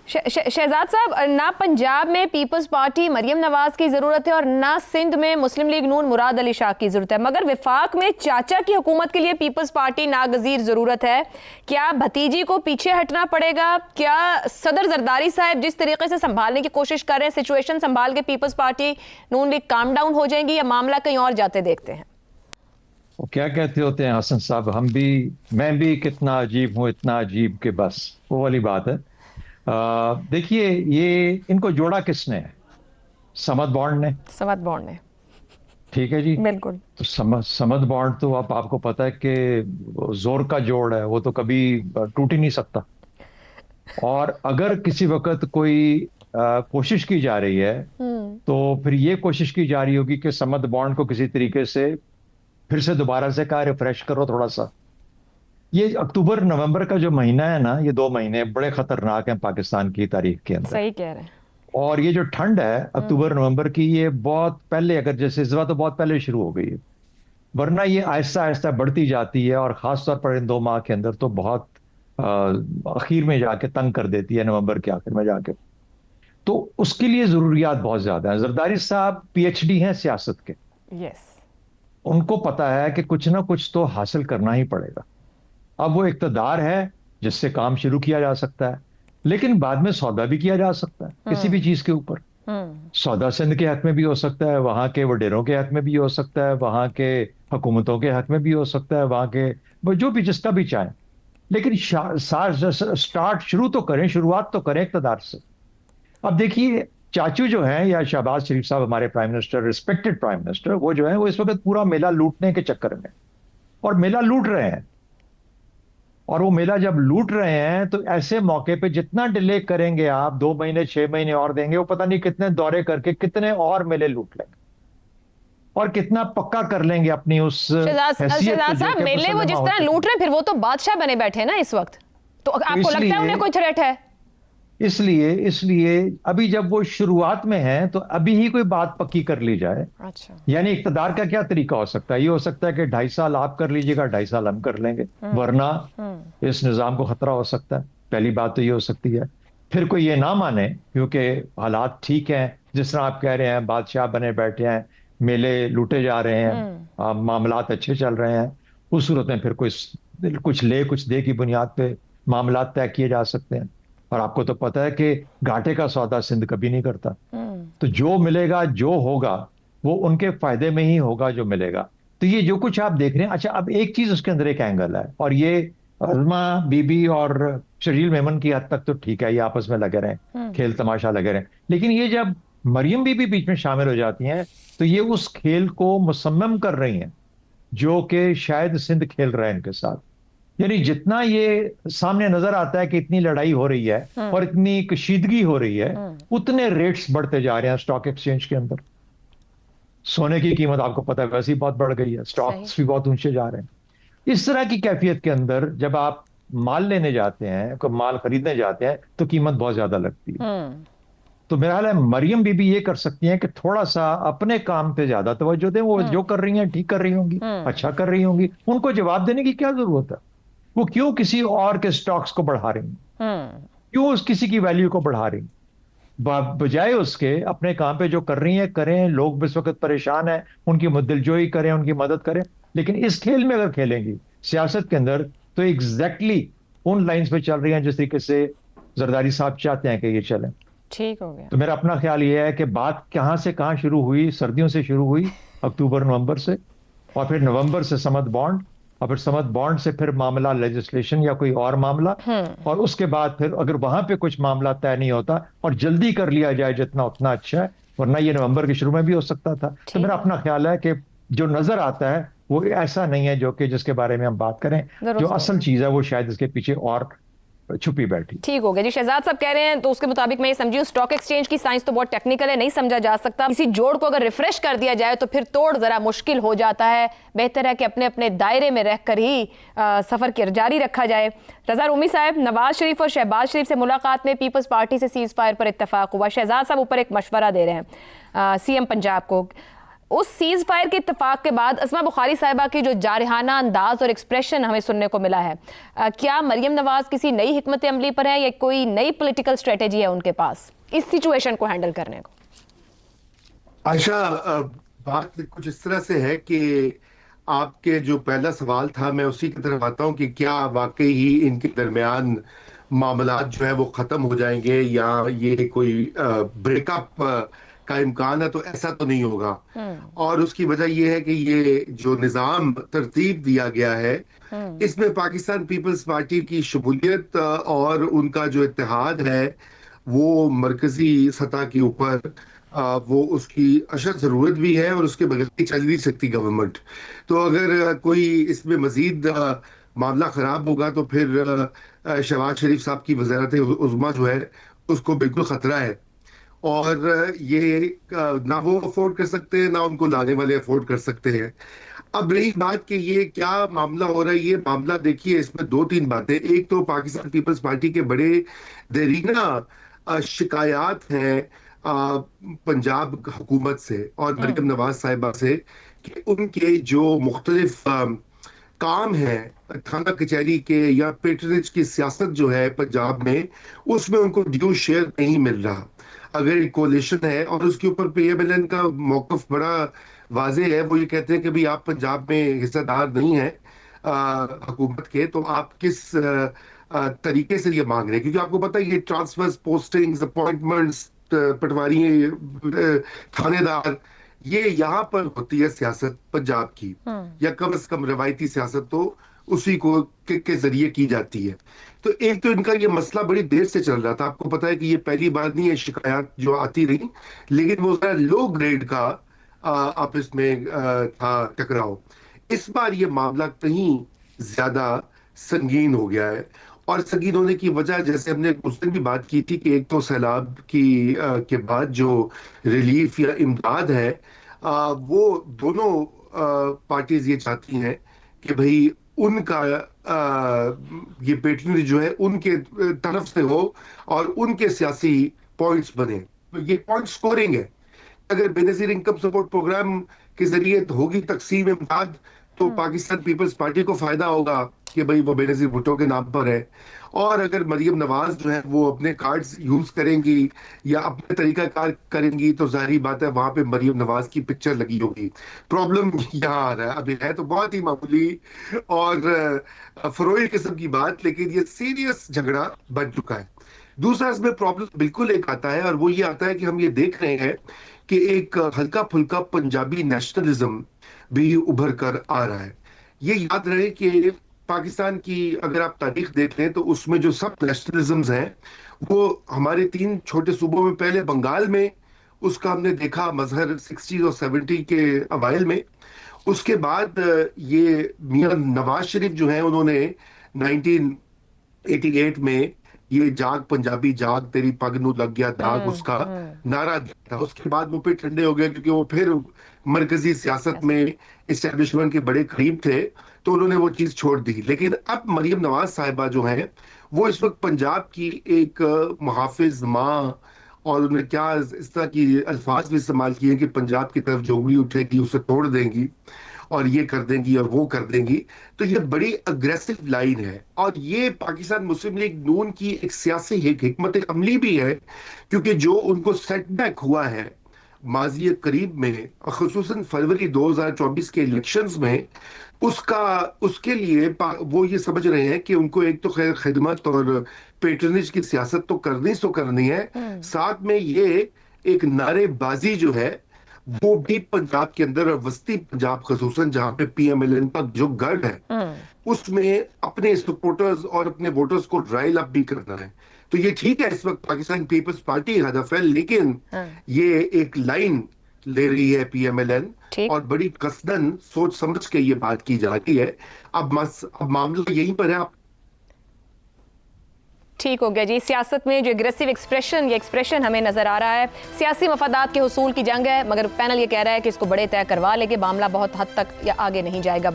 शहजाद साहब, ना पंजाब में पीपल्स पार्टी मरियम नवाज की ज़रूरत है और ना सिंध में मुस्लिम लीग नून मुराद अली शाह की ज़रूरत है, मगर विफाक में चाचा की हुकूमत के लिए पीपल्स पार्टी नागज़ीर ज़रूरत है। क्या भतीजी को पीछे हटना पड़ेगा? क्या सदर जरदारी साहब जिस तरीके से संभालने की कोशिश कर रहे हैं, सिचुएशन संभाल के पीपल्स पार्टी नून लीग काम डाउन हो जाएंगी, या मामला कहीं और जाते देखते हैं? वो क्या कहते होते हैं हसन साहब, मैं भी कितना अजीब हूँ, इतना अजीब के बस वो वाली बात है। देखिए, ये इनको जोड़ा किसने है? समद बॉन्ड ने। समद बॉन्ड ने। ठीक है जी। बिल्कुल। तो समद बॉन्ड तो आपको पता है कि जोर का जोड़ है, वो तो कभी टूट ही नहीं सकता। और अगर किसी वक्त कोई कोशिश की जा रही है तो फिर ये कोशिश की जा रही होगी कि समद बॉन्ड को किसी तरीके से फिर से दोबारा से कहा रिफ्रेश करो थोड़ा सा। ये अक्टूबर नवंबर का जो महीना है ना, ये 2 महीने बड़े खतरनाक हैं पाकिस्तान की तारीख के अंदर। सही कह रहे हैं। और ये जो ठंड है अक्टूबर नवंबर की, ये बहुत पहले, अगर जैसे इस बार तो बहुत पहले शुरू हो गई है, वरना ये आहिस्ता आहिस्ता बढ़ती जाती है और खासतौर पर इन 2 माह के अंदर तो बहुत आखिर में जाके तंग कर देती है, नवंबर के आखिर में जाके। तो उसके लिए जरूरियात बहुत ज्यादा है। जरदारी साहब पीएचडी हैं सियासत के। यस। उनको पता है कि कुछ ना कुछ तो हासिल करना ही पड़ेगा। अब वो इक़्तिदार है जिससे काम शुरू किया जा सकता है, लेकिन बाद में सौदा भी किया जा सकता है किसी भी चीज के ऊपर। सौदा सिंध के हक में भी हो सकता है, वहां के वडेरों के हक में भी हो सकता है, वहां के हुकूमतों के हक में भी हो सकता है, वहां के जो भी जिसका भी चाहे। लेकिन स्टार्ट शुरू तो करें, शुरुआत तो करें इक़्तिदार से। अब देखिए, चाचू जो है या शहबाज शरीफ साहब, हमारे prime minister, respected prime minister, वो जो है वो इस वक्त पूरा मेला लूटने के चक्कर में, और मेला लूट रहे हैं। और वो मेला जब लूट रहे हैं तो ऐसे मौके पे जितना डिले करेंगे आप, 2 महीने 6 महीने और देंगे, वो पता नहीं कितने दौरे करके कितने और मेले लूट लेंगे और कितना पक्का कर लेंगे अपनी उस शहजाद साहब, मेले वो जिस तरह लूट रहे हैं, फिर वो तो बादशाह बने बैठे हैं ना इस वक्त। तो आपको लगता है उन्हें कोई थ्रेट है? इसलिए अभी जब वो शुरुआत में है तो अभी ही कोई बात पक्की कर ली जाए। अच्छा। यानी इक़्तिदार का क्या तरीका हो सकता है? ये हो सकता है कि 2.5 साल आप कर लीजिएगा, 2.5 साल हम कर लेंगे, वरना इस निजाम को खतरा हो सकता है। पहली बात तो ये हो सकती है। फिर कोई ये ना माने क्योंकि हालात ठीक हैं, जिस तरह आप कह रहे हैं, बादशाह बने बैठे हैं, मेले लूटे जा रहे हैं, मामलात अच्छे चल रहे हैं, उस सूरत में फिर कुछ ले कुछ दे की बुनियाद पे मामलात तय किए जा सकते हैं। और आपको तो पता है कि घाटे का सौदा सिंध कभी नहीं करता। तो जो मिलेगा, जो होगा, वो उनके फायदे में ही होगा जो मिलेगा। तो ये जो कुछ आप देख रहे हैं, अच्छा, अब एक चीज उसके अंदर एक एंगल है, और ये अज़मा बीबी और शर्जील मेमन की हद तक तो ठीक है, ये आपस में लगे रहे, खेल तमाशा लगे रहे। लेकिन ये जब मरियम बीबी बीच में शामिल हो जाती हैं तो ये उस खेल को मुसम्मम कर रही हैं जो कि शायद सिंध खेल रहे हैं इनके साथ। यानी जितना ये सामने नजर आता है कि इतनी लड़ाई हो रही है और इतनी कशीदगी हो रही है, उतने रेट्स बढ़ते जा रहे हैं स्टॉक एक्सचेंज के अंदर। सोने की कीमत आपको पता है वैसे ही बहुत बढ़ गई है, स्टॉक्स भी बहुत ऊंचे जा रहे हैं। इस तरह की कैफियत के अंदर जब आप माल लेने जाते हैं, कोई माल खरीदने जाते हैं, तो कीमत बहुत ज्यादा लगती है। तो मेरा ख्याल है मरियम बीबी ये कर सकती हैं कि थोड़ा सा अपने काम पे ज्यादा तवज्जो दें। वो जो कर रही हैं ठीक कर रही होंगी, अच्छा कर रही होंगी, उनको जवाब देने की क्या जरूरत है? वो क्यों किसी और के स्टॉक्स को बढ़ा रही हैं? क्यों उस किसी की वैल्यू को बढ़ा रही हैं? बजाय उसके अपने काम पे जो कर रही हैं करें। लोग इस वक्त परेशान हैं, उनकी दिलजोई करें, उनकी मदद करें। लेकिन इस खेल में अगर खेलेंगी सियासत के अंदर, तो एग्जैक्टली उन लाइंस पे चल रही हैं जिस तरीके से जरदारी साहब चाहते हैं कि ये चलें। ठीक हो गया। तो मेरा अपना ख्याल ये है कि बात कहां से कहां शुरू हुई, सर्दियों से शुरू हुई, अक्टूबर नवंबर से, और फिर नवंबर से समद बॉन्ड, और फिर समद बॉन्ड से फिर मामला लेजिस्लेशन या कोई और मामला, और उसके बाद फिर अगर वहां पे कुछ मामला तय नहीं होता और जल्दी कर लिया जाए जितना उतना अच्छा है, वरना ये नवंबर के शुरू में भी हो सकता था। तो मेरा अपना ख्याल है कि जो नजर आता है वो ऐसा नहीं है जो कि जिसके बारे में हम बात करें। जो असल चीज है वो शायद इसके पीछे और छुपी बैठी। ठीक हो गया जी। शहजाद साहब कह रहे हैं तो उसके मुताबिक मैं ये समझी हूँ, स्टॉक एक्सचेंज की साइंस तो बहुत टेक्निकल है, नहीं समझा जा सकता। किसी जोड़ को अगर रिफ्रेश कर दिया जाए तो फिर तोड़ जरा मुश्किल हो जाता है। बेहतर है कि अपने अपने दायरे में रहकर ही सफर की जारी रखा जाए। रजा रूमी साहब, नवाज शरीफ और शहबाज शरीफ से मुलाकात में पीपल्स पार्टी से सीज फायर पर इत्तेफाक हुआ। शहजाद साहब ऊपर एक मशवरा दे रहे हैं सीएम पंजाब को, उस सीज फायर के इत्तेफाक के बाद अस्मा बुखारी साहिबा की जो जारहाना अंदाज और एक्सप्रेशन हमें सुनने को मिला है, क्या मरियम नवाज किसी नई हिकमत अमली पर है या कोई नई पॉलिटिकल स्ट्रेटेजी है उनके पास इस सिचुएशन को हैंडल करने को? आयशा, बात कुछ इस तरह से है कि आपके जो पहला सवाल था मैं उसी की तरफ आता हूं कि क्या वाकई ही इनके दरमियान मामलात जो है वो खत्म हो जाएंगे या ये कोई ब्रेकअप का इम्कान है। तो ऐसा तो नहीं होगा। और उसकी वजह ये है कि ये जो निज़ाम तरतीब दिया गया है इसमें पाकिस्तान पीपल्स पार्टी की शमूलियत और उनका जो इत्तेहाद है वो मरकजी सतह के ऊपर वो उसकी अशद जरूरत भी है और उसके बगैर चल नहीं सकती गवर्नमेंट। तो अगर कोई इसमें मजीद मामला खराब होगा तो फिर शहबाज शरीफ साहब की वज़ारत उज़्मा जो है उसको बिल्कुल खतरा है। और ये ना वो अफोर्ड कर सकते हैं ना उनको लाने वाले अफोर्ड कर सकते हैं। अब रही बात कि ये क्या मामला हो रहा है, ये मामला देखिए इसमें दो तीन बातें। एक तो पाकिस्तान पीपल्स पार्टी के बड़े देरीना शिकायत हैं पंजाब हुकूमत से और मरियम नवाज साहिबा से कि उनके जो मुख्तलिफ काम है थाना कचहरी के या पेट्रोनेज की सियासत जो है पंजाब में उसमें उनको ड्यू शेयर नहीं मिल रहा। अगर एक कोलिशन है और उसके ऊपर पीएमएलएन का मौकफ बड़ा वाजे है, वो ये कहते हैं कि भाई आप पंजाब में हिस्सेदार नहीं है हुकूमत के, तो आप किस तरीके से ये मांग रहे हैं? क्योंकि आपको पता है ये ट्रांसफर्स, पोस्टिंग्स, अपॉइंटमेंट्स, पटवारी, थानेदार, ये यहाँ पर होती है सियासत पंजाब की, या कम से कम रवायती सियासत तो उसी को के जरिए की जाती है। तो एक तो इनका ये मसला बड़ी देर से चल रहा था। आपको पता है कि ये पहली बार नहीं है शिकायत जो आती रही, लेकिन वो लो ग्रेड का आपस में था टकराव। इस बार ये मामला कहीं ज्यादा संगीन हो गया है और संगीन होने की वजह जैसे हमने उस दिन भी बात की थी कि एक तो सैलाब की के बाद जो रिलीफ या इमदाद है वो दोनों पार्टीज ये चाहती हैं कि भाई उनका ये पेटर्न जो है उनके तरफ से हो और उनके सियासी पॉइंट्स बने। ये पॉइंट स्कोरिंग है। अगर बेनजीर इनकम सपोर्ट प्रोग्राम के जरिए होगी तकसीम इमदाद तो पाकिस्तान पीपल्स पार्टी को फायदा होगा कि भाई वो बेनजीर भुट्टो के नाम पर है। और अगर मरियम नवाज जो है वो अपने कार्ड्स यूज करेंगी या अपने तरीका कार करेंगी तो जाहिर बात है वहां पे मरियम नवाज की पिक्चर लगी होगी। प्रॉब्लम यहाँ आ रहा है, अभी है तो बहुत ही मामूली और फरोई किस्म की बात, लेकिन ये सीरियस झगड़ा बन चुका है। दूसरा इसमें प्रॉब्लम बिल्कुल एक आता है और वो ये आता है कि हम ये देख रहे हैं कि एक हल्का फुल्का पंजाबी नेशनलिज्म भी उभर कर आ रहा है। ये याद रहे कि पाकिस्तान की अगर आप तारीख देख लें तो उसमें जो सब नेशनलिज्म्स हैं वो हमारे तीन छोटे सूबों में, पहले बंगाल में उसका हमने देखा मजहर 60 और 70 के अवाइल में, उसके बाद ये मियां नवाज शरीफ जो है उन्होंने 1988 में ये जाग पंजाबी जाग तेरी पग नू लग गया दाग उसका नारा दिया था। उसके बाद वो फिर ठंडे हो गए क्योंकि वो फिर मरकजी सियासत में इस्टेब्लिशमेंट के बड़े करीब थे तो उन्होंने वो चीज छोड़ दी। लेकिन अब मरियम नवाज साहिबा जो है वो इस वक्त पंजाब की एक मुहाफिज माँ, और उन्होंने क्या इस तरह की अल्फाज भी इस्तेमाल किए कि पंजाब की तरफ जो उंगली उठेगी उसे तोड़ देंगी और ये कर देंगी और वो कर देंगी। तो ये बड़ी अग्रेसिव लाइन है और ये पाकिस्तान मुस्लिम लीग नून की एक सियासी हिकमत अमली भी है, क्योंकि जो उनको सेटबैक हुआ है माजी करीब में, खुसूसन फरवरी 2024 के इलेक्शंस में, उसके लिए वो ये समझ रहे हैं कि उनको एक तो खैर खिदमत और पेट्रनेज की सियासत तो करनी है, साथ में ये एक नारेबाजी जो है वो भी पंजाब के अंदर और वस्ती पंजाब खसूसन जहां पे पीएमएलएन का जो गढ़ है उसमें अपने सपोर्टर्स और अपने वोटर्स को राइल अप भी करना है। तो ये ठीक है, इस वक्त पाकिस्तान पीपल्स पार्टी हदफ है, लेकिन ये एक लाइन ले रही है पीएमएलएन और बड़ी कसदन सोच समझ के ये बात की जा रही है। अब मामला यहीं पर है। ठीक हो गया जी। सियासत में जो एग्रेसिव एक्सप्रेशन हमें नजर आ रहा है, सियासी मफादात के हुसूल की जंग है, मगर पैनल ये कह रहा है कि इसको बड़े तय करवा लेके मामला बहुत हद तक आगे नहीं जाएगा।